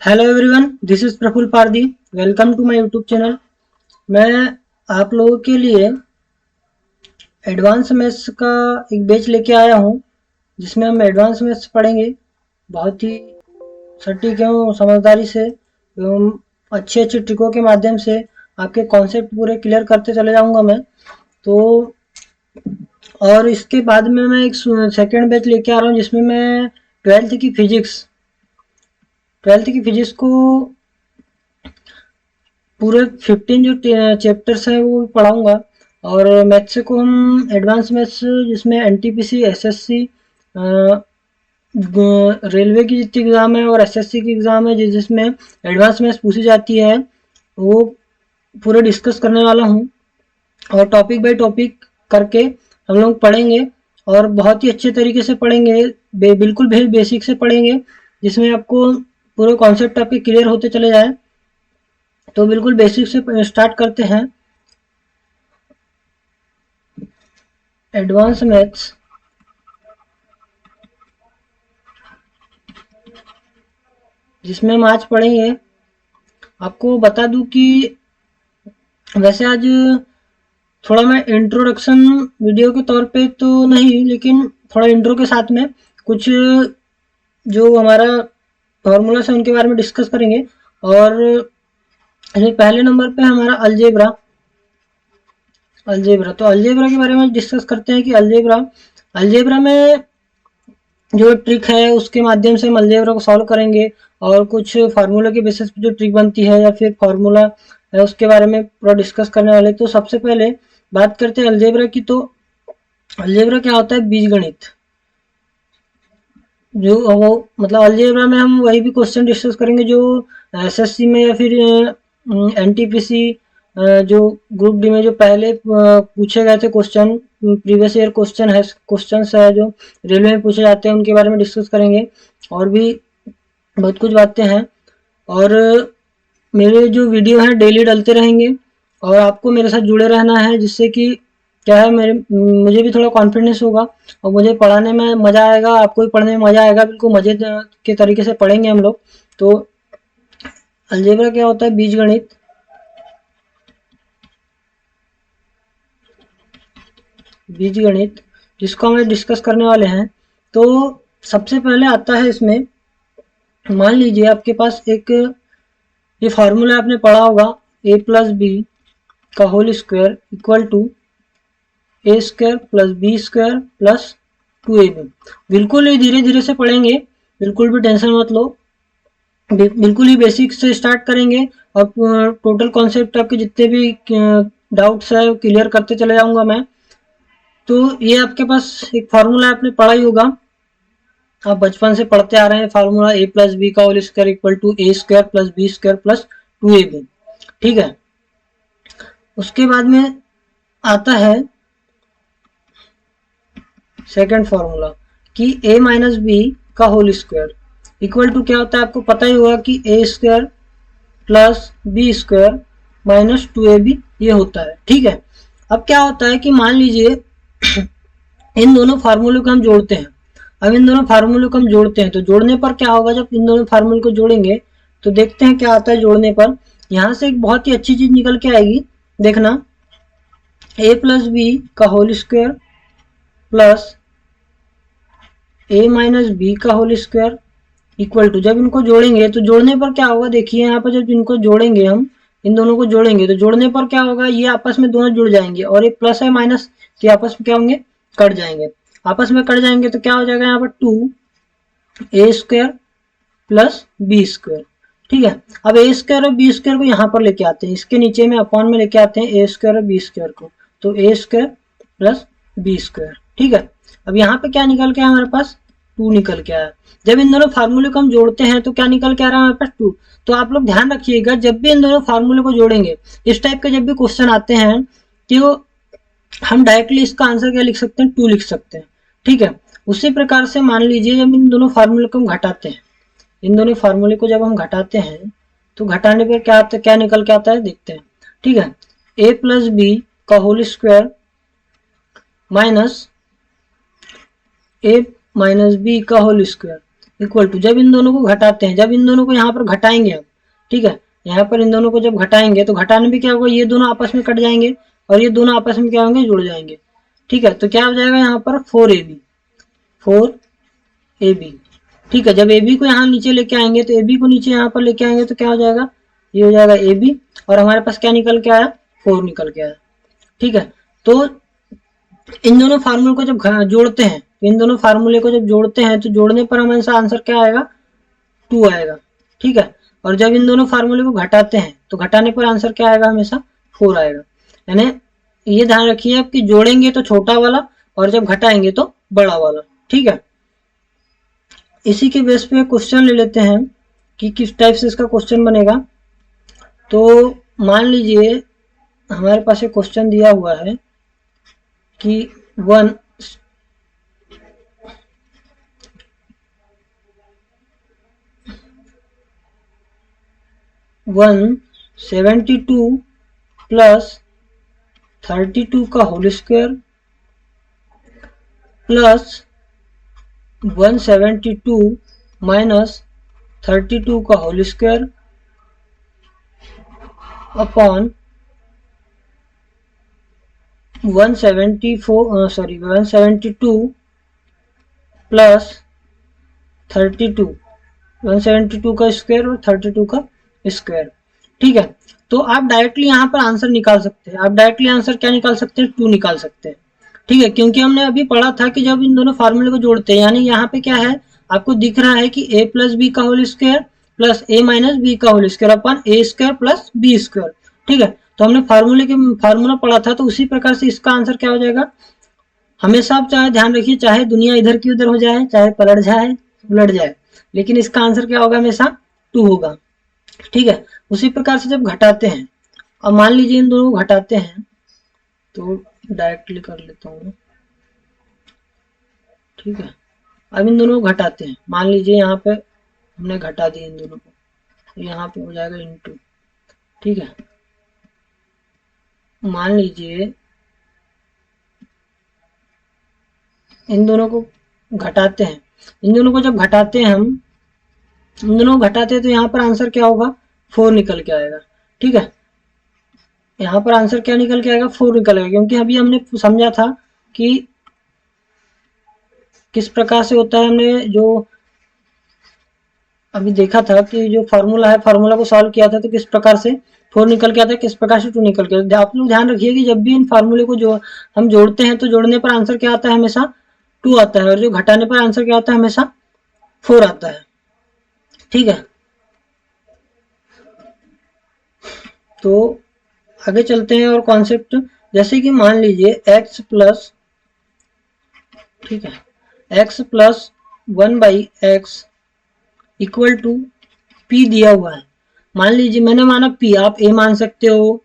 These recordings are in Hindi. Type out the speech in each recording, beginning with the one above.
Hello everyone, this is Praful Pardi. Welcome to my YouTube channel. मैं आप लोगों के लिए एडवांस मैथ्स का एक बैच लेके आया हूँ जिसमें हम एडवांस मैथ्स पढ़ेंगे बहुत ही सटीक एवं समझदारी से एवं अच्छे अच्छे ट्रिकों के माध्यम से आपके कॉन्सेप्ट पूरे क्लियर करते चले जाऊंगा मैं। तो और इसके बाद में मैं एक सेकेंड बैच लेके आ रहा हूँ जिसमें मैं ट्वेल्थ की फिजिक्स को पूरे 15 जो चैप्टर्स हैं वो पढ़ाऊंगा। और मैथ्स को हम एडवांस मैथ्स जिसमें एनटीपीसी, एसएससी, रेलवे की जितनी एग्ज़ाम है और एसएससी की एग्ज़ाम है जिसमें एडवांस मैथ्स पूछी जाती है वो पूरे डिस्कस करने वाला हूँ। और टॉपिक बाय टॉपिक करके हम लोग पढ़ेंगे और बहुत ही अच्छे तरीके से पढ़ेंगे। बिल्कुल भी बेसिक से पढ़ेंगे जिसमें आपको पूरे कॉन्सेप्ट आपके क्लियर होते चले जाए। तो बिल्कुल बेसिक से स्टार्ट करते हैं। एडवांस मैथ्स जिसमें हम आज पढ़ेंगे। आपको बता दूं कि वैसे आज थोड़ा मैं इंट्रोडक्शन वीडियो के तौर पे तो नहीं, लेकिन थोड़ा इंट्रो के साथ में कुछ जो हमारा फॉर्मूलास है उनके बारे में डिस्कस करेंगे। और पहले नंबर पे हमारा अलजेब्रा। तो अलजेब्रा के बारे में डिस्कस करते हैं कि अलजेब्रा में जो ट्रिक है उसके माध्यम से हम अलजेब्रा को सॉल्व करेंगे और कुछ फार्मूला के बेसिस पे जो ट्रिक बनती है या फिर फार्मूला है उसके बारे में पूरा डिस्कस करने वाले। तो सबसे पहले बात करते हैं अलजेब्रा की। तो अलजेब्रा क्या होता है? बीजगणित। जो वो मतलब अलजेब्रा में हम वही भी क्वेश्चन डिस्कस करेंगे जो एसएससी में या फिर एनटीपीसी जो ग्रुप डी में जो पहले पूछे गए थे क्वेश्चन, प्रीवियस ईयर क्वेश्चंस है जो रेलवे में पूछे जाते हैं उनके बारे में डिस्कस करेंगे। और भी बहुत कुछ बातें हैं। और मेरे जो वीडियो हैं डेली डलते रहेंगे और आपको मेरे साथ जुड़े रहना है जिससे कि क्या है मुझे भी थोड़ा कॉन्फिडेंस होगा और मुझे पढ़ाने में मज़ा आएगा, आपको भी पढ़ने में मज़ा आएगा। बिल्कुल मज़े के तरीके से पढ़ेंगे हम लोग। तो अलजेब्रा क्या होता है? बीजगणित। जिसको हम डिस्कस करने वाले हैं। तो सबसे पहले आता है इसमें, मान लीजिए आपके पास एक ये फार्मूला आपने पढ़ा होगा, a प्लस बी का whole square equal to A square plus B square plus 2ab। बिल्कुल ही धीरे धीरे से पढ़ेंगे, बिल्कुल भी टेंशन मत लो। बिल्कुल ही बेसिक से स्टार्ट करेंगे और टोटल कॉन्सेप्ट आपके जितने भी डाउट्स है क्लियर करते चले जाऊंगा मैं। तो ये आपके पास एक फार्मूला आपने पढ़ा ही होगा, आप बचपन से पढ़ते आ रहे हैं। फार्मूला a प्लस बी का whole square equal to A square plus B square plus 2ab। ठीक है। उसके बाद में आता है सेकंड फार्मूला कि a माइनस बी का होल स्क्वायर इक्वल टू क्या होता है? आपको पता ही होगा कि A square plus B square minus 2ab ये होता है। ठीक है। अब क्या होता है कि मान लीजिए इन दोनों फार्मूलों को हम जोड़ते हैं। अब इन दोनों फार्मूलों को हम जोड़ते हैं तो जोड़ने पर क्या होगा? जब इन दोनों फार्मूलों को जोड़ेंगे तो देखते हैं क्या आता है जोड़ने पर। यहाँ से एक बहुत ही अच्छी चीज निकल के आएगी, देखना। a प्लस बी का whole square plus a minus B का होल स्क्वायर इक्वल टू, जब इनको जोड़ेंगे तो जोड़ने पर क्या होगा? देखिए यहाँ पर जब इनको जोड़ेंगे, हम इन दोनों को जोड़ेंगे तो जोड़ने पर क्या होगा? ये आपस में दोनों जुड़ जाएंगे और ये प्लस है माइनस के आपस में क्या होंगे? कट जाएंगे। आपस में कट जाएंगे तो क्या हो जाएगा? यहाँ पर 2a square plus B square. ठीक है। अब ए स्क्वायर और बी स्क्वायर को यहाँ पर लेके आते हैं, इसके नीचे में अपॉन में लेके आते हैं ए स्क्वायर और बी स्क्वायर को। तो A square plus B square. ठीक है। अब यहाँ पे क्या निकल के आया हमारे पास? 2 निकल के आया। जब इन दोनों फार्मूले को हम जोड़ते हैं तो क्या निकल के आ रहा है हमारे पास? 2। तो आप लोग ध्यान रखिएगा, जब भी इन दोनों फार्मूले को जोड़ेंगे, इस टाइप के जब भी क्वेश्चन आते हैं तो हम डायरेक्टली इसका आंसर क्या लिख सकते हैं? 2 लिख सकते हैं। ठीक है। उसी प्रकार से मान लीजिए जब इन दोनों फार्मूले को हम घटाते हैं, इन दोनों फार्मूले को जब हम घटाते हैं तो घटाने पर क्या आता है, क्या निकल के आता है, देखते हैं। ठीक है। a प्लस बी का whole square minus a minus B का होल स्क्वायर इक्वल टू, जब इन दोनों को घटाते हैं, जब इन दोनों को यहाँ पर घटाएंगे हम, ठीक है, यहाँ पर इन दोनों को जब घटाएंगे तो घटाने में क्या होगा, ये दोनों आपस में कट जाएंगे और ये दोनों आपस में क्या होंगे, जुड़ जाएंगे। ठीक है, तो क्या हो जाएगा यहाँ पर 4ab, 4ab। ठीक है, जब ab को यहाँ नीचे लेके आएंगे तो ab को नीचे यहाँ पर लेके आएंगे तो क्या हो जाएगा, ये हो जाएगा ab, और हमारे पास क्या निकल के आया, 4 निकल के आया। ठीक है, तो इन दोनों फार्मूले को जब जोड़ते हैं, इन दोनों फार्मूले को जब जोड़ते हैं तो जोड़ने पर हमारे आंसर क्या आएगा, 2 आएगा। ठीक है, और जब इन दोनों फार्मूले को घटाते हैं तो घटाने पर आंसर क्या आएगा, हमेशा 4 आएगा। यानी ये ध्यान रखिए आप कि जोड़ेंगे तो छोटा वाला और जब घटाएंगे तो बड़ा वाला। ठीक है, इसी के बेस पे क्वेश्चन ले लेते हैं कि किस टाइप से इसका क्वेश्चन बनेगा। तो मान लीजिए हमारे पास एक क्वेश्चन दिया हुआ है कि 172 प्लस 32 का होल स्क्वायर प्लस 172 माइनस 32 का होल स्क्वायर अपॉन 172 प्लस 32, 172 का स्क्वायर और 32 का स्क्वायर। ठीक है, तो आप डायरेक्टली यहाँ पर आंसर निकाल सकते हैं, आप डायरेक्टली आंसर क्या निकाल सकते हैं, 2 निकाल सकते हैं। ठीक है, क्योंकि हमने अभी पढ़ा था कि जब इन दोनों फार्मूले को जोड़ते हैं, यानी यहाँ पे क्या है, आपको दिख रहा है कि a प्लस बी का whole square plus a minus B का होल स्क्वायर अपन a square plus B square. ठीक है, तो हमने फार्मूला पढ़ा था, तो उसी प्रकार से इसका आंसर क्या हो जाएगा। हमेशा आप चाहे ध्यान रखिए, चाहे दुनिया इधर की उधर हो जाए, चाहे पलट जाए उलट जाए, लेकिन इसका आंसर क्या होगा, हमेशा 2 होगा। ठीक है, उसी प्रकार से जब घटाते हैं, अब मान लीजिए इन दोनों को घटाते हैं, तो डायरेक्टली कर लेता हूँ। ठीक है, अब इन दोनों को घटाते हैं, मान लीजिए यहाँ पे हमने घटा दिया इन दोनों को, तो यहाँ पे हो जाएगा इनटू। ठीक है, मान लीजिए इन दोनों को घटाते हैं, इन दोनों को जब घटाते हैं हम, इन दोनों को घटाते हैं तो यहाँ पर आंसर क्या होगा, 4 निकल के आएगा। ठीक है, यहाँ पर आंसर क्या निकल के आएगा, 4 निकल आएगा, क्योंकि अभी हमने समझा था कि किस प्रकार से होता है, हमने जो अभी देखा था कि जो फार्मूला है, फार्मूला को सॉल्व किया था तो किस प्रकार से 4 निकल के आता है, किस प्रकार से 2 निकल के आता है। आप लोग ध्यान रखिए कि जब भी इन फार्मूले को जो हम जोड़ते हैं तो जोड़ने पर आंसर क्या आता है, हमेशा 2 आता है, और जो घटाने पर आंसर क्या आता है, हमेशा 4 आता है। ठीक है, तो आगे चलते हैं और कॉन्सेप्ट, जैसे कि मान लीजिए x प्लस, ठीक है, x plus 1/x equal to p दिया हुआ है। मान लीजिए मैंने माना p, आप a मान सकते हो,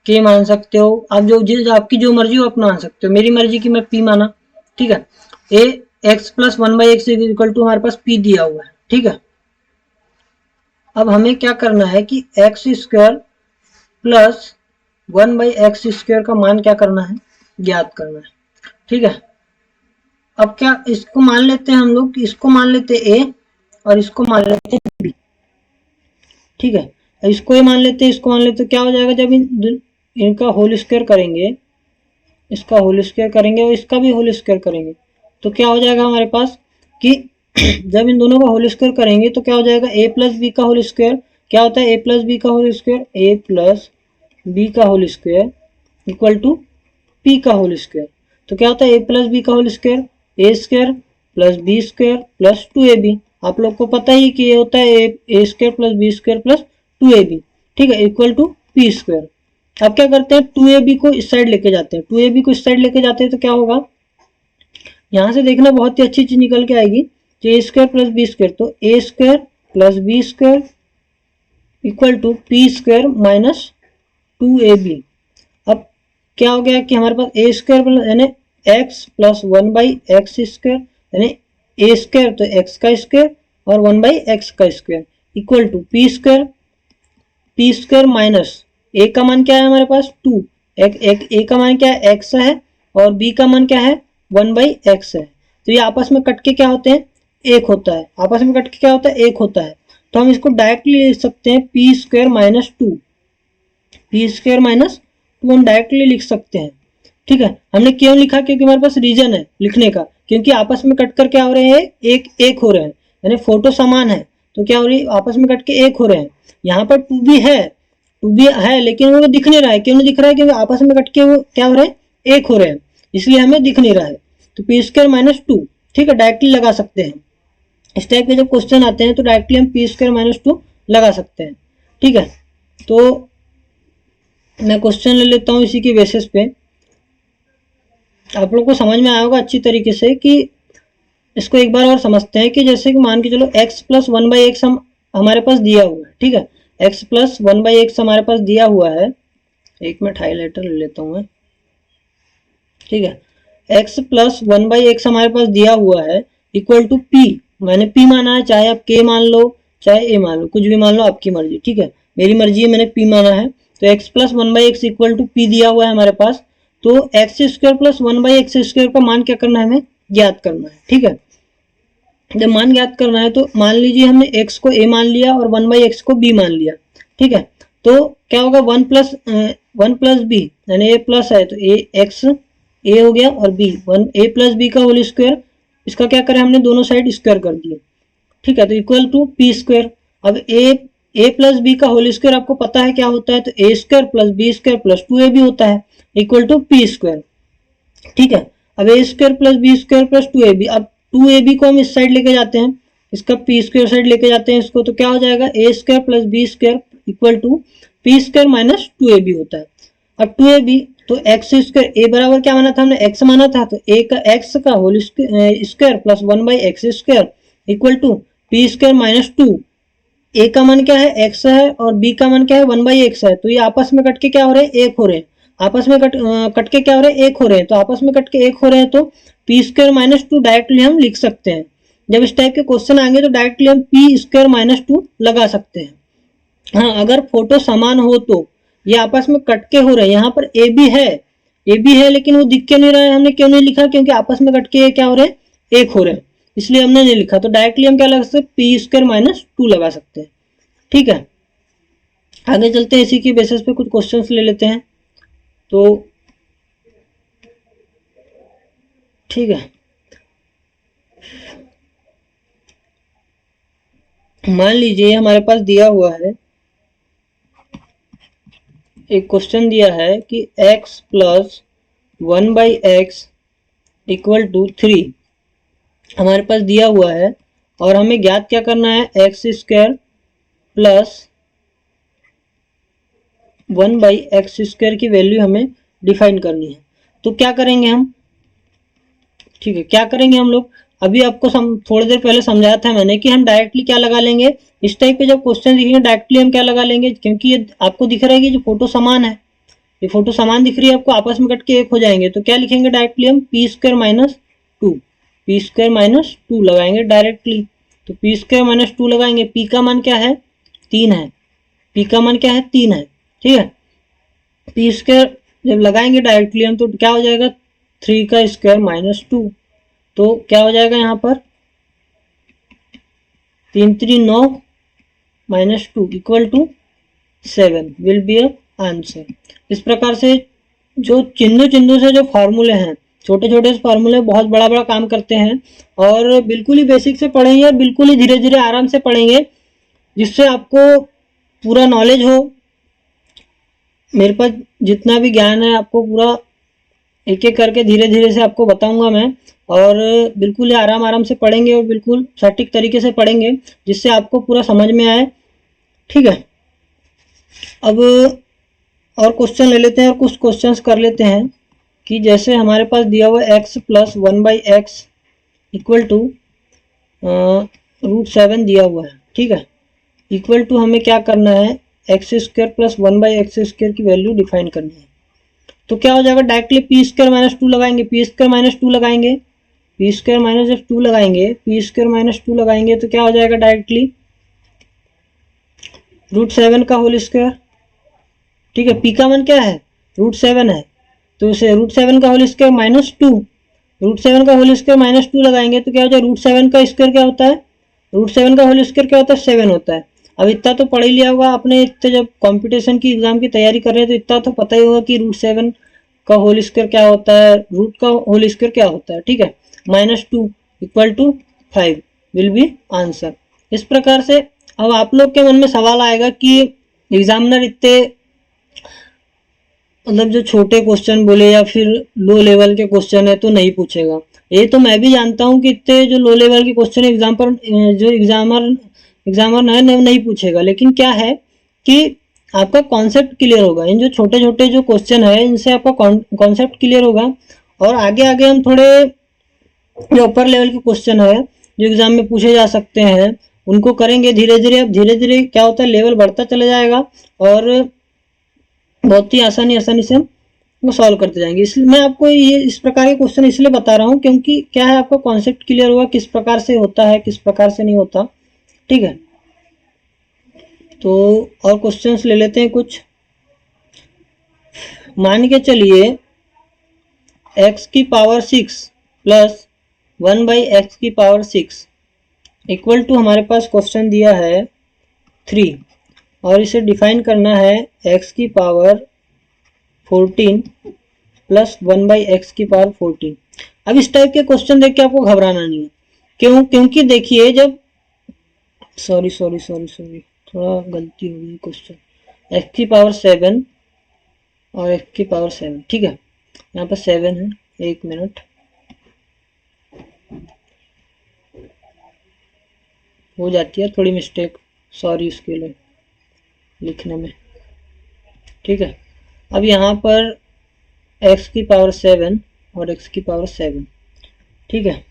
k मान सकते हो, आप जो आपकी जो मर्जी हो आप मान सकते हो, मेरी मर्जी की मैं p माना। ठीक है, a x plus 1/x equal to हमारे पास p दिया हुआ है। ठीक है, अब हमें क्या करना है कि x square plus 1/x square का मान क्या करना है, ज्ञात करना है। ठीक है, अब क्या इसको मान लेते हैं हम लोग, इसको मान लेते हैं a और इसको मान लेते हैं b। ठीक है, इसको a मान लेते हैं, इसको मान लेते हैं, क्या हो जाएगा, जब इनका होल स्क्वायर करेंगे, इसका होल स्क्वायर करेंगे और इसका भी होल स्क्वायर करेंगे, तो क्या हो जाएगा हमारे पास कि जब इन दोनों का होल स्क्वायर करेंगे तो क्या हो जाएगा, a प्लस बी का होल स्क्वायर, क्या होता है a प्लस बी का whole square, a plus B का whole square equal to p का होल स्क्वायर। तो क्या होता है a प्लस बी का whole square, a square plus B square plus 2ab। आप लोग को पता ही कि ये होता है a square plus B square plus 2ab। ठीक है, इक्वल टू p स्क्वायर। अब क्या करते हैं, 2ab को इस साइड लेके जाते हैं, 2ab को इस साइड लेके जाते हैं तो क्या होगा, यहाँ से देखना बहुत ही अच्छी चीज निकल के आएगी, तो a square plus B square, तो a square plus B square equal to p square minus 2ab। अब क्या हो गया कि हमारे पास a स्क्वायर यानी x प्लस 1/x स्क्वायर, यानी a स्क्वायर तो x का स्क्वायर और 1/x का square equal to p square minus a का मान क्या है हमारे पास 2, a का मान क्या है x है और b का मान क्या है 1/x है, तो ये आपस में कट के क्या होते हैं एक होता है, आपस में कट के क्या होता है, एक होता है। तो हम इसको डायरेक्टली लिख सकते हैं P square minus to, P square minus to हम डायरेक्टली लिख सकते हैं। ठीक है, हमने क्यों लिखा, क्योंकि हमारे पास रीजन है लिखने का, क्योंकि आपस में कट कर क्या हो रहे हैं, एक एक हो रहे हैं, यानी फोटो समान है तो क्या हो रही है, आपस में कट के एक हो रहे हैं। यहाँ पर टू भी है, टू भी है लेकिन वो दिख नहीं रहा है, क्यों नहीं दिख रहा है, क्योंकि आपस में कट के वो क्या हो रहे हैं, एक हो रहे हैं, इसलिए हमें दिख नहीं रहा है। तो पी स्क्वायर माइनस टू, ठीक है, डायरेक्टली लगा सकते हैं। इस टाइप के जब क्वेश्चन आते हैं तो डायरेक्टली हम पी स्क्वायर माइनस टू लगा सकते हैं। ठीक है, तो मैं क्वेश्चन ले लेता हूँ इसी के बेसिस पे, आप लोग को समझ में आया होगा अच्छी तरीके से कि इसको एक बार और समझते हैं। कि जैसे कि मान के चलो x plus one by x हमारे पास दिया हुआ है, ठीक है, x plus one by x हमारे पास दिया हुआ है, एक मिनट हाईलाइटर ले लेता हूँ मैं, ठीक है, x plus one by x हमारे पास दिया हुआ है इक्वल टू p, मैंने p माना है, चाहे आप k मान लो चाहे a मान लो, कुछ भी मान लो, आपकी मर्जी। ठीक है, मेरी मर्जी है, मैंने p माना है। तो x plus one by X equal to p दिया हुआ है हमारे पास, तो X square plus one by X square का मान क्या करना है, हमें ज्ञात करना है। ठीक है, जब मान ज्ञात करना है तो मान लीजिए हमने x को a मान लिया और वन बाई एक्स को b मान लिया। ठीक है, तो क्या होगा, वन प्लस बी, यानी a प्लस है तो a एक्स ए हो गया और बी, वन ए प्लस बी का होल स्क्वायर, इसका क्या करें हमने, दोनों साइड स्क्वायर कर दिए। ठीक है, तो इक्वल टू पी स्क्वायर। अब ए प्लस बी का होल स्क्वायर आपको पता है क्या होता है, तो A square plus B square plus two A B होता है, इक्वल टू पी स्क्वायर। ठीक है, अब A square plus B square plus two A B, अब टू ए बी को हम इस साइड लेके जाते हैं, इसका पी स्क्वायर साइड लेके जाते हैं इसको, तो क्या हो जाएगा, A square plus B square equal to P square minus two A B होता है। अब टू ए बी, तो एक्स स्क्वायर, ए बराबर क्या माना था हमने, एक्स माना था, तो ए का एक्स का whole square plus one by X square equal to P square minus two, A का मान क्या है, एक्स है, और बी का मान क्या है, वन बाई एक्स है, तो ये आपस में कट के क्या हो रहे हैं, एक हो रहे हैं, आपस में कट के क्या हो रहे हैं, एक हो रहे हैं, तो आपस में कट के एक हो रहे हैं, तो P square minus to directly हम लिख सकते हैं। जब इस टाइप के क्वेश्चन आएंगे तो डायरेक्टली हम पी स्क्वायर माइनस टू लगा सकते हैं। हाँ, अगर फोटो समान हो तो, ये आपस में कट के हो रहे हैं, यहाँ पर ए बी है, ए बी है लेकिन वो दिख क्यों नहीं रहा है, हमने क्यों नहीं लिखा, क्योंकि आपस में कट के क्या हो रहे हैं, एक हो रहे हैं, इसलिए हमने नहीं लिखा। तो डायरेक्टली हम क्या लगा सकते हैं, पी स्क्वायर माइनस टू लगा सकते हैं। ठीक है, आगे चलते हैं, इसी की बेसिस पे कुछ क्वेश्चंस ले लेते हैं। तो ठीक है, मान लीजिए हमारे पास दिया हुआ है, एक क्वेश्चन दिया है कि x plus one by X equal to three हमारे पास दिया हुआ है, और हमें ज्ञात क्या करना है, x square plus one by X square की वैल्यू हमें डिफाइन करनी है। तो क्या करेंगे हम, ठीक है, क्या करेंगे हम लोग, अभी आपको थोड़ी देर पहले समझाया था मैंने कि हम डायरेक्टली क्या लगा लेंगे, इस टाइप के जब क्वेश्चन दिखेंगे डायरेक्टली हम क्या लगा लेंगे, क्योंकि ये आपको दिख रहा है कि जो फोटो समान है, ये फोटो समान दिख रही है आपको, आपस में कट के एक हो जाएंगे, तो क्या लिखेंगे डायरेक्टली हम, P square minus to, P square minus to लगाएंगे डायरेक्टली। तो पी स्क्वायर माइनस टू लगाएंगे, पी का मान क्या है, तीन है, पी का मान क्या है, तीन है। ठीक है, पी स्क्वायर जब लगाएंगे डायरेक्टली हम, तो क्या हो जाएगा, थ्री का स्क्वायर माइनस टू, तो क्या हो जाएगा यहाँ पर, तीन तीन नौ minus two equal to seven will be a answer. इस प्रकार से जो चिन्हों से जो फार्मूले हैं, छोटे छोटे फार्मूले बहुत बड़ा बड़ा काम करते हैं, और बिल्कुल ही बेसिक से पढ़ेंगे और बिल्कुल ही धीरे धीरे आराम से पढ़ेंगे, जिससे आपको पूरा नॉलेज हो। मेरे पास जितना भी ज्ञान है आपको पूरा एक एक करके धीरे धीरे से आपको बताऊंगा मैं, और बिल्कुल ही आराम आराम से पढ़ेंगे और बिल्कुल सटीक तरीके से पढ़ेंगे, जिससे आपको पूरा समझ में आए। ठीक है, अब और क्वेश्चन ले लेते हैं और कुछ क्वेश्चंस कर लेते हैं। कि जैसे हमारे पास दिया हुआ x plus one by X equal to root seven दिया हुआ है। ठीक है, इक्वल टू हमें क्या करना है, x square plus one by X square की वैल्यू डिफाइन करनी है। तो क्या हो जाएगा, directly P square minus to लगाएंगे, पी स्क्वायर माइनस टू लगाएंगे, पी स्क्वायर माइनस जब टू लगाएंगे, पी स्क्वायर माइनस टू लगाएंगे तो क्या हो जाएगा, डायरेक्टली रूट सेवन का होल स्क्वायर। ठीक है, पी का मान क्या है, रूट सेवन है, तो उसे रूट सेवन का होल स्क्वायर माइनस टू, √7 का होल स्क्वायर माइनस 2 लगाएंगे तो क्या हो जाएगा, √7 का स्क्वायर क्या होता है, √7 का होल स्क्वायर क्या होता है, 7 होता है। अब इतना तो पढ़ ही लिया होगा आपने, इतने जब कंपटीशन की एग्जाम की तैयारी कर रहे हैं तो इतना तो पता ही होगा कि √7 का होल स्क्वायर क्या होता है, रूट का होल स्क्वायर क्या होता है। ठीक है, -2 equal to 5 will be answer. इस प्रकार से अब आप लोग के मन में सवाल आएगा कि एग्जामिनर इतने मतलब जो छोटे क्वेश्चन बोले या फिर लो लेवल के क्वेश्चन है तो नहीं पूछेगा। ये तो मैं भी जानता हूँ कि इतने जो लो लेवल के क्वेश्चन एग्जाम पर जो एग्जामर है नहीं पूछेगा, लेकिन क्या है कि आपका कॉन्सेप्ट क्लियर होगा। इन जो छोटे छोटे जो क्वेश्चन है इनसे आपका कॉन्सेप्ट क्लियर होगा, और आगे आगे हम थोड़े जो अपर लेवल के क्वेश्चन है जो एग्जाम में पूछे जा सकते हैं उनको करेंगे धीरे धीरे। अब धीरे धीरे क्या होता है, लेवल बढ़ता चला जाएगा और बहुत ही आसानी से हम वो सॉल्व करते जाएंगे। इसलिए मैं आपको ये इस प्रकार के क्वेश्चन इसलिए बता रहा हूँ क्योंकि क्या है, आपका कॉन्सेप्ट क्लियर होगा किस प्रकार से होता है किस प्रकार से नहीं होता। ठीक है, तो और क्वेश्चंस ले लेते हैं कुछ। मान के चलिए x की पावर 6 प्लस 1/x की पावर 6 इक्वल टू, हमारे पास क्वेश्चन दिया है 3 और इसे डिफाइन करना है x की पावर 14 प्लस 1/x की पावर 14। अब इस टाइप के क्वेश्चन देख के आपको घबराना नहीं है। क्यों? क्योंकि देखिए जब सॉरी थोड़ा गलती हो गई, क्वेश्चन x की पावर 7 और x की पावर 7, ठीक है, यहाँ पर 7 है, 1 मिनट, हो जाती है थोड़ी मिस्टेक, सॉरी उसके लिए लिखने में। ठीक है, अब यहाँ पर x की पावर 7 और x की पावर 7, ठीक है,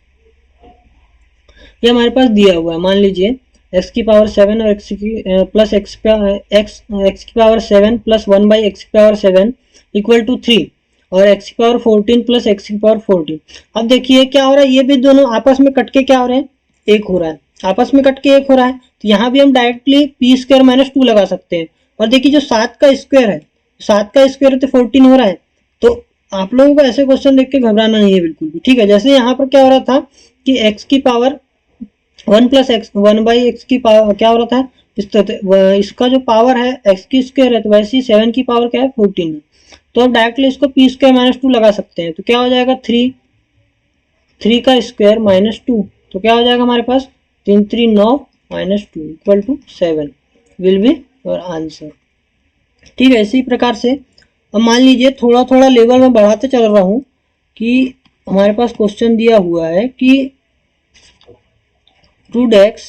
ये हमारे पास दिया हुआ है। मान लीजिए x की पावर 7 और x की प्लस x की पावर 7 प्लस 1/x की पावर 7 इक्वल टू 3 और x की पावर 14 प्लस x की पावर 14। अब देखिए क्या हो रहा है, ये भी दोनों आपस में कट के क्या हो रहे हैं, एक हो रहा है, आपस में कट के एक हो रहा है। तो यहाँ भी हम डायरेक्टली p स्क्वायर माइनस 2 लगा सकते हैं। और देखिए जो 7 का स्क्वायर है, 7 का स्क्वायर तो 14 हो रहा है। तो आप लोगों को ऐसे क्वेश्चन देख के घबराना नहीं है बिल्कुल भी। ठीक है, जैसे यहाँ पर क्या हो रहा था कि x की पावर 1 प्लस एक्स 1/x की पावर क्या हो रहा था, इसका जो पावर है x की स्क्वायर है, तो वैसे ही 7 की पावर क्या है 14 है। तो अब डायरेक्टली इसको p स्क्वायर माइनस 2 लगा सकते हैं। तो क्या हो जाएगा 3 का स्क्वायर माइनस 2, तो क्या हो जाएगा हमारे पास 3 3 9 minus 2 equal to 7 will be your answer. ठीक है, इसी प्रकार से अब मान लीजिए थोड़ा थोड़ा लेवल में बढ़ाते चल रहा हूँ कि हमारे पास क्वेश्चन दिया हुआ है कि √x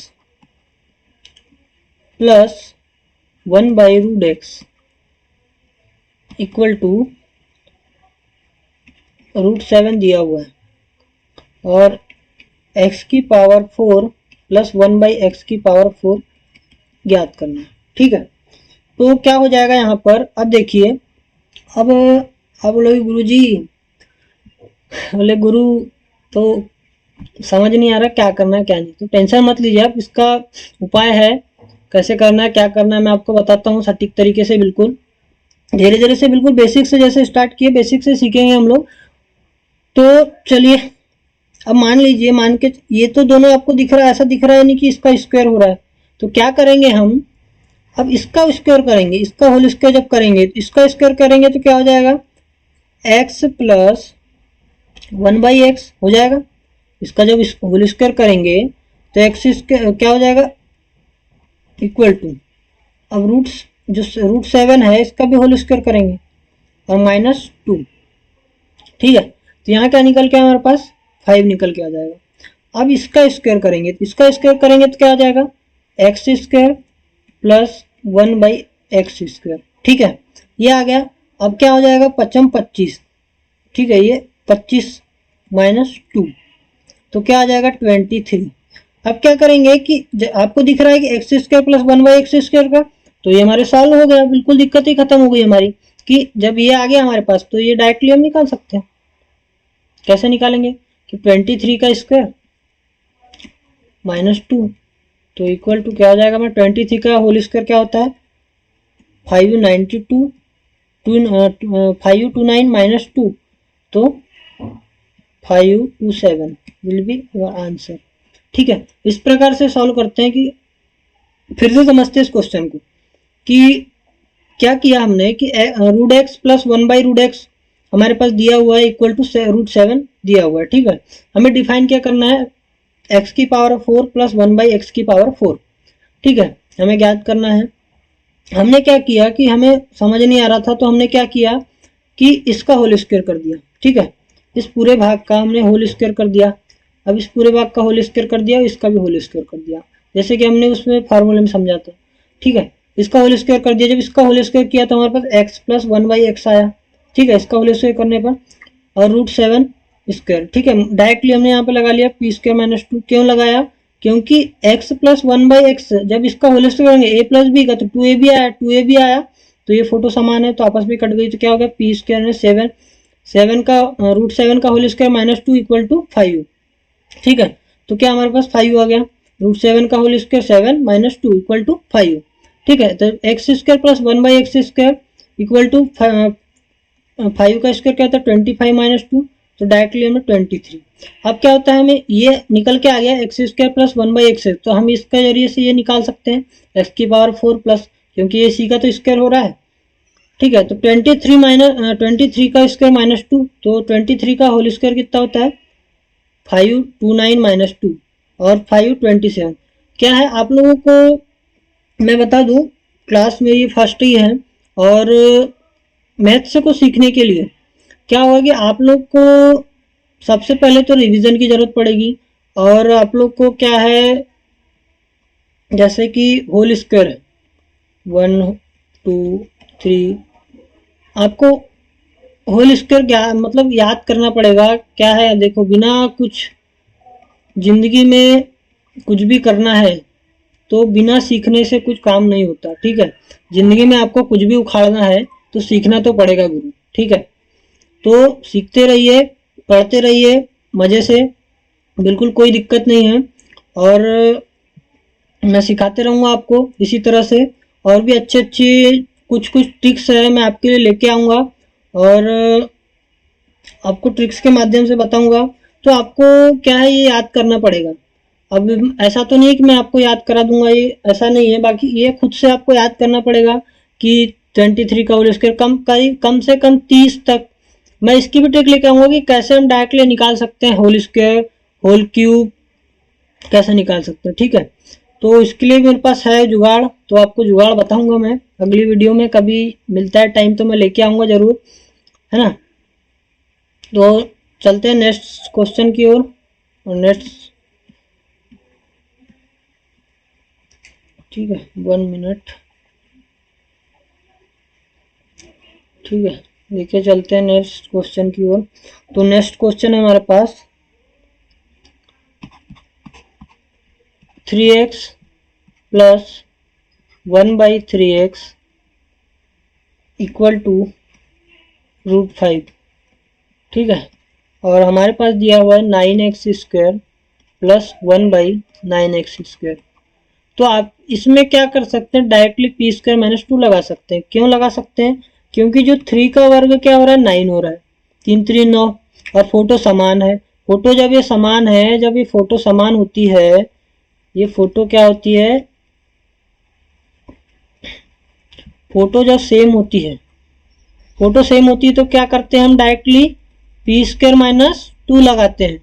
plus 1/√x equal to √7 दिया हुआ है और x की पावर 4 प्लस 1/x की पावर 4 ज्ञात करना है। ठीक है, तो क्या हो जाएगा यहाँ पर, अब देखिए अब बोले गुरुजी, बोले गुरु तो समझ नहीं आ रहा क्या करना है क्या नहीं। तो टेंशन मत लीजिए आप, इसका उपाय है, कैसे करना है क्या करना है मैं आपको बताता हूँ सटीक तरीके से, बिल्कुल धीरे धीरे से, बिल्कुल बेसिक से जैसे स्टार्ट किए बेसिक से सीखेंगे हम लोग। तो चलिए अब मान लीजिए, मान के ये तो दोनों आपको दिख रहा है, ऐसा दिख रहा है नहीं कि इसका स्क्वायर हो रहा है। तो क्या करेंगे हम, अब इसका स्क्वायर करेंगे, इसका होल स्क्वायर जब करेंगे, इसका स्क्वायर करेंगे तो क्या हो जाएगा x प्लस 1/x हो जाएगा। इसका जब होल स्क्वायर करेंगे तो x क्या हो जाएगा इक्वल टू, अब जो √7 है इसका भी होल स्क्वायर करेंगे और -2। ठीक है, तो यहाँ क्या निकल के हमारे पास 5 निकल के आ जाएगा। अब इसका स्क्वायर करेंगे, तो इसका स्क्वायर करेंगे तो क्या आ जाएगा x square plus 1/x square. ठीक है, ये आ गया। अब क्या हो जाएगा 5 25, ठीक है, ये 25 -2 तो क्या आ जाएगा 23। अब क्या करेंगे कि आपको दिख रहा है कि x square plus 1/x square का, तो ये हमारे सॉल्व हो गया, बिल्कुल दिक्कत ही खत्म हो गई हमारी कि जब ये आ गया हमारे पास तो ये डायरेक्टली हम निकाल सकते हैं। कैसे निकालेंगे कि 23 का स्क्वायर -2 तो इक्वल टू क्या हो जाएगा, मैं 23 का होल स्क्वायर क्या होता है 592 529 -2 तो 5 to 7 will be your answer. ठीक है, इस प्रकार से सॉल्व करते हैं कि फिर से समझते हैं इस क्वेश्चन को कि क्या किया हमने कि रूट एक्स प्लस 1/√x हमारे पास दिया हुआ है इक्वल टू √7 दिया हुआ है। ठीक है, हमें डिफाइन क्या करना है, x की पावर 4 प्लस 1/x की पावर 4। ठीक है, हमें ज्ञात करना है। हमने क्या किया कि हमें समझ नहीं आ रहा था तो हमने क्या किया कि इसका होल स्क्वायर कर दिया। ठीक है, इस पूरे भाग का हमने होल स्क्वायर कर दिया। अब इस पूरे भाग का होल स्क्वायर कर दिया, इसका भी होल स्क्वायर कर दिया, जैसे कि हमने उसमें फार्मूले में समझा था। ठीक है, इसका होल स्क्वायर कर दिया। जब इसका होल स्क्वायर किया तो हमारे पास x प्लस 1/x आया। ठीक है, इसका होल स्क्वायर करने पर और √7 स्क्वायर। ठीक है, डायरेक्टली हमने यहाँ पे लगा लिया p² - 2। क्यों लगाया, क्योंकि x प्लस 1/x जब इसका होल स्क्वायर करेंगे a प्लस b का तो 2ab आया, 2ab आया तो ये फोटो समान है तो आपस में कट गई तो क्या हो गया p² 7, 7 का √7 का होल स्क्वायर -2 इक्वल टू 5। ठीक है, तो क्या हमारे पास 5 आ गया, √7 का होल स्क्वायर 7 - 2 इक्वल टू 5। ठीक है, तो x² plus 1/x² equal to 5 का स्क्वायर क्या होता है 25 - 2, तो डायरेक्टली हमें 23। अब क्या होता है, हमें ये निकल के आ गया x² प्लस 1/x, तो हम इसके जरिए से ये निकाल सकते हैं x की पावर 4 प्लस, क्योंकि ये c का तो स्क्वायर हो रहा है। ठीक है, तो 23 का स्क्वायर -2, तो 23 का होल स्क्वायर कितना होता है 529 - 2 और 527। क्या है, आप लोगों को मैं बता दूं, क्लास मेरी फर्स्ट ही है और मैथ्स को सीखने के लिए क्या होगा कि आप लोग को सबसे पहले तो रिवीजन की ज़रूरत पड़ेगी। और आप लोग को क्या है, जैसे कि होल स्क्वायर है 1 2 3, आपको होल स्क्वायर क्या मतलब याद करना पड़ेगा। क्या है, देखो बिना कुछ जिंदगी में कुछ भी करना है तो बिना सीखने से कुछ काम नहीं होता। ठीक है, जिंदगी में आपको कुछ भी उखाड़ना है तो सीखना तो पड़ेगा गुरु। ठीक है, तो सीखते रहिए, पढ़ते रहिए मज़े से, बिल्कुल कोई दिक्कत नहीं है। और मैं सिखाते रहूँगा आपको इसी तरह से, और भी अच्छे अच्छे कुछ ट्रिक्स है मैं आपके लिए लेके आऊँगा और आपको ट्रिक्स के माध्यम से बताऊँगा। तो आपको क्या है, ये याद करना पड़ेगा। अब ऐसा तो नहीं है कि मैं आपको याद करा दूंगा, ये ऐसा नहीं है, बाकी ये खुद से आपको याद करना पड़ेगा कि 23 का होल स्क्वायर कम से कम 30 तक। मैं इसकी भी ट्रिक लेके आऊँगा कि कैसे हम डायरेक्टली निकाल सकते हैं होल स्क्वायर, होल क्यूब कैसे निकाल सकते हैं। ठीक है, तो इसके लिए मेरे पास है जुगाड़, तो आपको जुगाड़ बताऊंगा मैं अगली वीडियो में, कभी मिलता है टाइम तो मैं लेके आऊँगा ज़रूर, है ना। तो चलते हैं नेक्स्ट क्वेश्चन की ओर। और नेक्स्ट, ठीक है 1 मिनट, ठीक है देखिए चलते हैं नेक्स्ट क्वेश्चन की ओर। तो नेक्स्ट क्वेश्चन है हमारे पास 3x plus 1/3x equal to √5। ठीक है, और हमारे पास दिया हुआ है 9x² प्लस 1/9x²। तो आप इसमें क्या कर सकते हैं, डायरेक्टली p² - 2 लगा सकते हैं। क्यों लगा सकते हैं, क्योंकि जो 3 का वर्ग क्या हो रहा है 9 हो रहा है, 3 3 9, और फोटो समान है। फोटो जब ये समान है, जब ये फोटो समान होती है, ये फोटो क्या होती है, फोटो जब सेम होती है, फोटो सेम होती है तो क्या करते हैं हम डायरेक्टली p² - 2 लगाते हैं।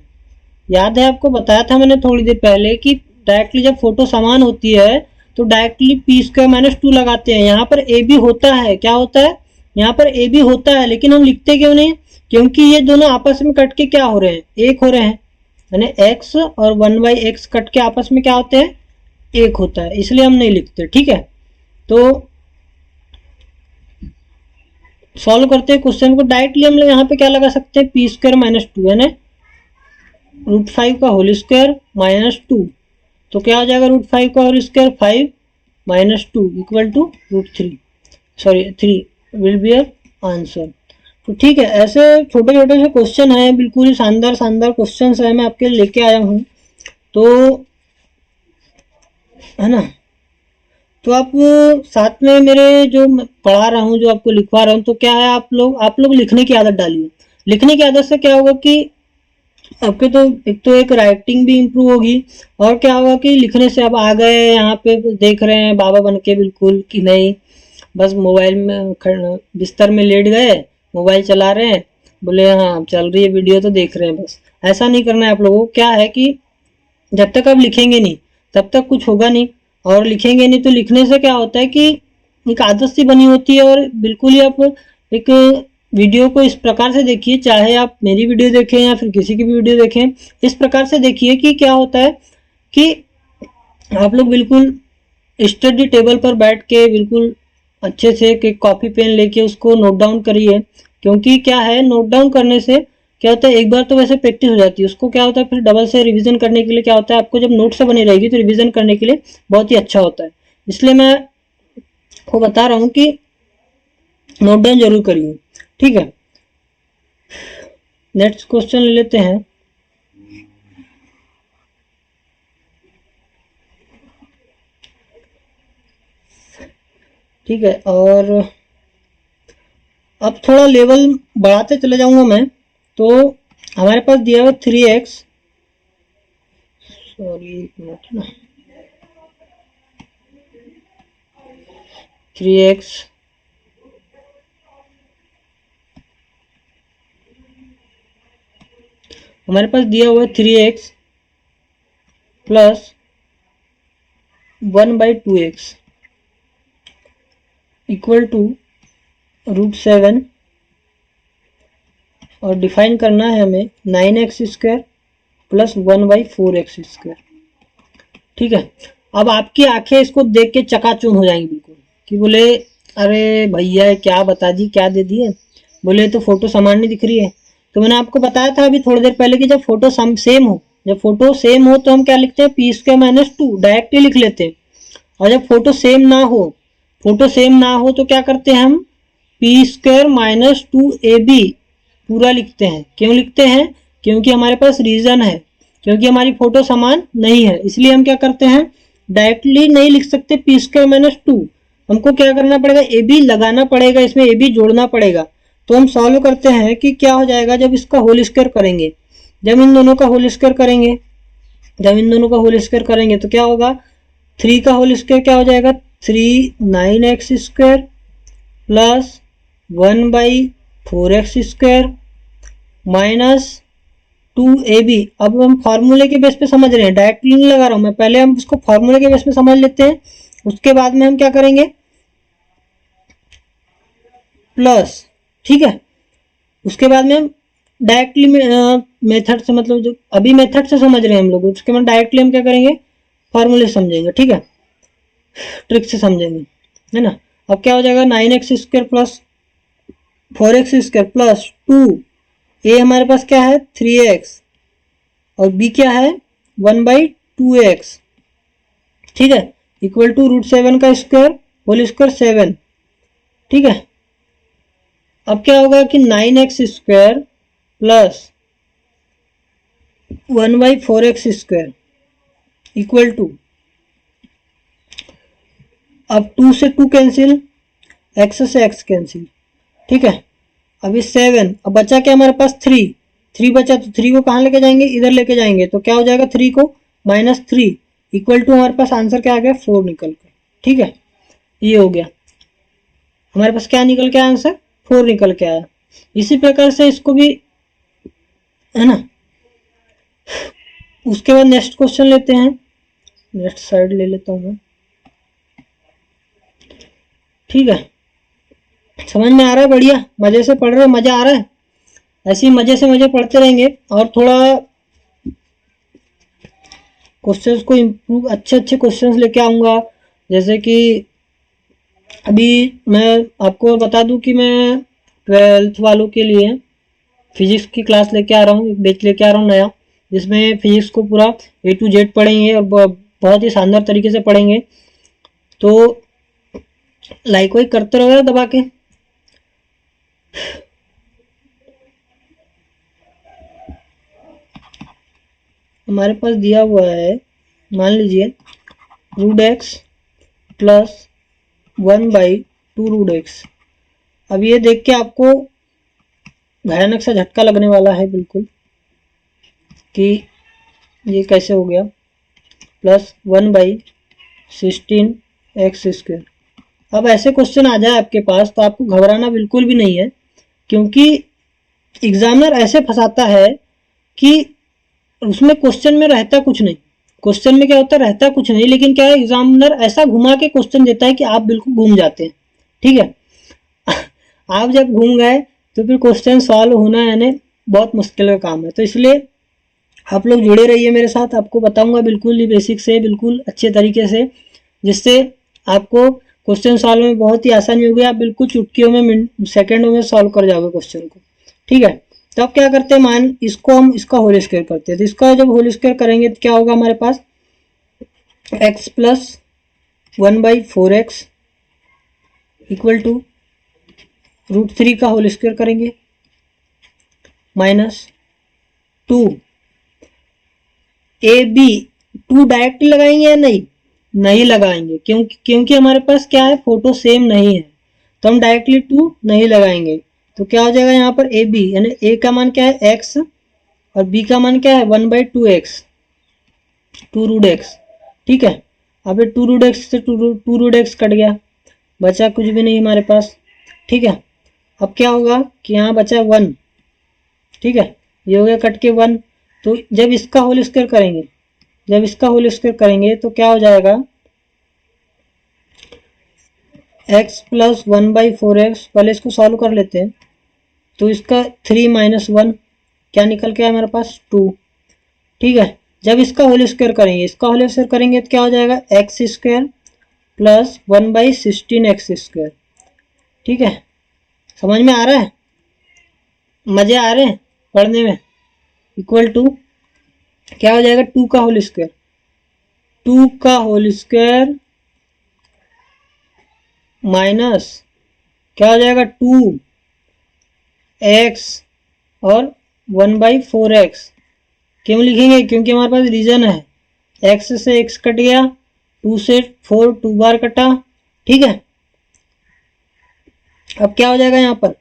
याद है आपको बताया था मैंने थोड़ी देर पहले कि डायरेक्टली जब फोटो समान होती है तो डायरेक्टली p² - 2 लगाते हैं। यहाँ पर ए बी होता है, क्या होता है यहाँ पर ए बी होता है, लेकिन हम लिखते क्यों नहीं, क्योंकि ये दोनों आपस में कट के क्या हो रहे हैं, एक हो रहे हैं, यानी x और 1/x कट के आपस में क्या होते हैं, एक होता है, इसलिए हम नहीं लिखते। ठीक है, तो सॉल्व करते हैं क्वेश्चन को। डायरेक्टली हम यहाँ पे क्या लगा सकते हैं p² - 2 है ना, √5 का होल स्क्वायर -2, तो क्या हो जाएगा √5 का whole square 5 - 2 equal to √3, sorry 3 will be your answer. तो ठीक है, ऐसे छोटे छोटे से क्वेश्चन हैं, बिल्कुल ही शानदार शानदार क्वेश्चन है मैं आपके लिए लेके आया हूँ, तो है ना। तो आप साथ में मेरे जो पढ़ा रहा हूँ, जो आपको लिखवा रहा हूँ, तो क्या है आप लोग लिखने की आदत डालिए। लिखने की आदत से क्या होगा कि आपके तो एक राइटिंग भी इम्प्रूव होगी, और क्या होगा कि लिखने से अब आ गए यहाँ पे देख रहे हैं बाबा बन के बिल्कुल कि नहीं, बस मोबाइल में बिस्तर में लेट गए, मोबाइल चला रहे हैं, बोले हाँ चल रही है वीडियो तो देख रहे हैं, बस ऐसा नहीं करना है आप लोगों को। क्या है कि जब तक आप लिखेंगे नहीं तब तक कुछ होगा नहीं, और लिखेंगे नहीं तो लिखने से क्या होता है कि एक आदत सी बनी होती है, और बिल्कुल ही आप एक वीडियो को इस प्रकार से देखिए, चाहे आप मेरी वीडियो देखें या फिर किसी की भी वीडियो देखें, इस प्रकार से देखिए कि क्या होता है कि आप लोग बिल्कुल स्टडी टेबल पर बैठ के बिल्कुल अच्छे से एक कॉपी पेन लेके उसको नोट डाउन करिए। क्योंकि क्या है, नोट डाउन करने से क्या होता है, एक बार तो वैसे प्रैक्टिस हो जाती है, उसको क्या होता है फिर डबल से रिवीजन करने के लिए क्या होता है, आपको जब नोट से बनी रहेगी तो रिवीजन करने के लिए बहुत ही अच्छा होता है। इसलिए मैं को बता रहा हूँ कि नोट डाउन जरूर करिए। ठीक है, नेक्स्ट क्वेश्चन ले लेते हैं। ठीक है, और अब थोड़ा लेवल बढ़ाते चले जाऊंगा मैं। तो हमारे पास दिया हुआ 3x, सॉरी एक मिनट ना, 3x हमारे पास दिया हुआ है 3x plus 1/2x equal to √7, और डिफाइन करना है हमें 9x² प्लस 1/4x²। ठीक है, अब आपकी आंखें इसको देख के चकाचूंध हो जाएंगी बिल्कुल कि बोले अरे भैया क्या बता दी, क्या दे दिए, बोले तो फोटो समान नहीं दिख रही है। तो मैंने आपको बताया था अभी थोड़ी देर पहले कि जब फोटो सेम हो, जब फोटो सेम हो तो हम क्या लिखते हैं, p² - 2 डायरेक्टली लिख लेते हैं। और जब फोटो सेम ना हो, फोटो सेम ना हो तो क्या करते हैं हम, p² - 2ab पूरा लिखते हैं। क्यों लिखते हैं, क्योंकि हमारे पास रीजन है, क्योंकि हमारी फोटो समान नहीं है, इसलिए हम क्या करते हैं, डायरेक्टली नहीं लिख सकते p² - 2, हमको क्या करना पड़ेगा, ए बी लगाना पड़ेगा, इसमें ए बी जोड़ना पड़ेगा। तो हम सॉल्व करते हैं कि क्या हो जाएगा, जब इसका होल स्क्वायर करेंगे, जब इन दोनों का होल स्क्वायर करेंगे, जब इन दोनों का होल स्क्वायर करेंगे तो क्या होगा, 3 का होल स्क्वायर क्या हो जाएगा, 9x² plus 1/4x² minus 2ab। अब हम फार्मूले के बेस पे समझ रहे हैं, डायरेक्टली नहीं लगा रहा हूं मैं, पहले हम इसको फार्मूले के बेस पे समझ लेते हैं, उसके बाद में हम क्या करेंगे, प्लस। ठीक है, उसके बाद में हम डायरेक्टली मेथड से, मतलब जो अभी मेथड से समझ रहे हैं हम लोग, उसके बाद डायरेक्टली हम क्या करेंगे, फार्मूले समझेंगे। ठीक है, ट्रिक से समझेंगे, है ना। अब क्या हो जाएगा, 9x² प्लस 4x² प्लस 2, ए हमारे पास क्या है 3x, और बी क्या है 1/2x। ठीक है, इक्वल टू √7 का स्क्वायर होल स्क्वायर 7। ठीक है, अब क्या होगा कि 9x² plus 1/4x² equal to, अब 2 से 2 कैंसिल, x से x कैंसिल। ठीक है, अभी 7, अब बचा क्या हमारे पास 3 बचा, तो 3 को कहाँ लेके जाएंगे, इधर लेके जाएंगे, तो क्या हो जाएगा 3 को -3 इक्वल टू, हमारे पास आंसर क्या आ गया 4 निकल के। ठीक है, ये हो गया हमारे पास, क्या निकल के आया आंसर 4 निकल के आया। इसी प्रकार से इसको भी, है ना। उसके बाद नेक्स्ट क्वेश्चन लेते हैं, नेक्स्ट साइड ले लेता हूं मैं। ठीक है, समझ में आ रहा है, बढ़िया मजे से पढ़ रहे, मजा आ रहा है, ऐसे ही मजे से मजे पढ़ते रहेंगे, और थोड़ा क्वेश्चंस को इम्प्रूव, अच्छे अच्छे क्वेश्चंस लेके आऊँगा। जैसे कि अभी मैं आपको बता दूं कि मैं 12th वालों के लिए फिजिक्स की क्लास लेके आ रहा हूँ, एक बैच लेके आ रहा हूँ नया, जिसमें फिजिक्स को पूरा A to Z पढ़ेंगे, और बहुत ही शानदार तरीके से पढ़ेंगे। तो लाइक वाइक करते रहो यार दबा के। हमारे पास दिया हुआ है, मान लीजिए √x प्लस 1/2 √x। अब ये देख के आपको भयानक सा झटका लगने वाला है बिल्कुल, कि ये कैसे हो गया, प्लस 1/16 x²। अब ऐसे क्वेश्चन आ जाए आपके पास तो आपको घबराना बिल्कुल भी नहीं है, क्योंकि एग्जामिनर ऐसे फंसाता है कि उसमें क्वेश्चन में रहता कुछ नहीं। क्वेश्चन में क्या होता है, रहता कुछ नहीं, लेकिन क्या है, एग्जामिनर ऐसा घुमा के क्वेश्चन देता है कि आप बिल्कुल घूम जाते हैं। ठीक है। आप जब घूम गए तो फिर क्वेश्चन सॉल्व होना यानी बहुत मुश्किल का काम है। तो इसलिए आप लोग जुड़े रहिए मेरे साथ, आपको बताऊंगा बिल्कुल ही बेसिक से बिल्कुल अच्छे तरीके से, जिससे आपको क्वेश्चन सॉल्व में बहुत ही आसानी होगी। आप बिल्कुल चुटकियों में, सेकंडों में सॉल्व कर जाओगे क्वेश्चन को। ठीक है। तो अब क्या करते हैं, मान इसको हम इसका होल स्क्वायर करते हैं। तो इसका जब होल स्क्वायर करेंगे तो क्या होगा हमारे पास, x plus 1/4x equal to √3 का होल स्क्वायर करेंगे माइनस 2 AB। 2 डायरेक्टली लगाएंगे या नहीं, नहीं लगाएंगे, क्योंकि हमारे पास क्या है, फोटो सेम नहीं है, तो हम डायरेक्टली 2 नहीं लगाएंगे। तो क्या हो जाएगा यहाँ पर AB, यानी A का मान क्या है x और B का मान क्या है 1/2x, 2√x। ठीक है। अब ये 2√x से 2√x कट गया, बचा कुछ भी नहीं हमारे पास। ठीक है। अब क्या होगा कि यहाँ बचा 1। ठीक है, ये हो गया कट के 1। तो जब इसका होल स्क्वायर करेंगे, जब इसका होल स्क्वायर करेंगे तो क्या हो जाएगा, x प्लस 1/4x, पहले इसको सॉल्व कर लेते हैं। तो इसका 3 - 1 क्या निकल के आया हमारे पास 2। ठीक है। जब इसका होल स्क्वायर करेंगे, इसका होल स्क्वायर करेंगे तो क्या हो जाएगा x² प्लस 1/16x²। ठीक है, समझ में आ रहा है, मजे आ रहे हैं पढ़ने में। इक्वल टू क्या हो जाएगा 2 का होल स्क्वायर, 2 का होल स्क्वायर माइनस क्या हो जाएगा 2x और 1/4x। क्यों लिखेंगे, क्योंकि हमारे पास रीजन है, x से x कट गया, 2 से 4 2 बार कटा। ठीक है। अब क्या हो जाएगा यहाँ पर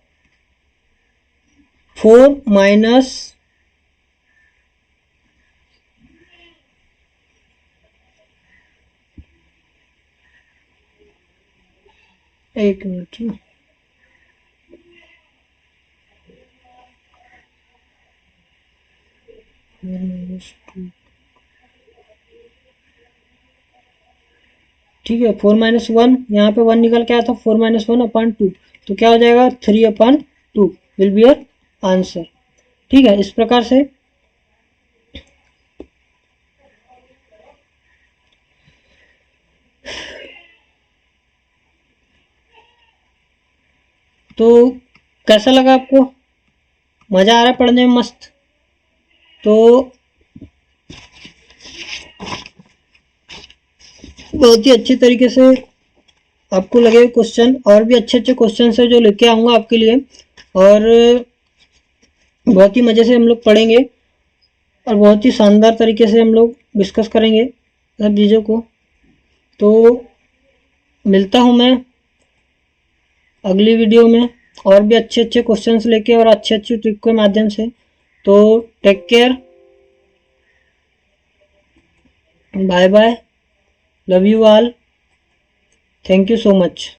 4 माइनस 1 मिनट, ठीक है। 4 - 1, यहाँ पे 1 निकल के आया था, 4 - 1/2, तो क्या हो जाएगा 3/2 विल बी योर आंसर। ठीक है, इस प्रकार से तो कैसा लगा आपको, मजा आ रहा है पढ़ने में, मस्त। तो बहुत ही अच्छी तरीके से आपको लगे क्वेश्चन, और भी अच्छे अच्छे क्वेश्चन है जो लेके आऊंगा आपके लिए, और बहुत ही मजे से हम लोग पढ़ेंगे, और बहुत ही शानदार तरीके से हम लोग डिस्कस करेंगे सब चीज़ों को। तो मिलता हूँ मैं अगली वीडियो में और भी अच्छे अच्छे क्वेश्चंस लेके और अच्छे अच्छे ट्रिक के माध्यम से। तो take care, bye bye, love you all, thank you so much.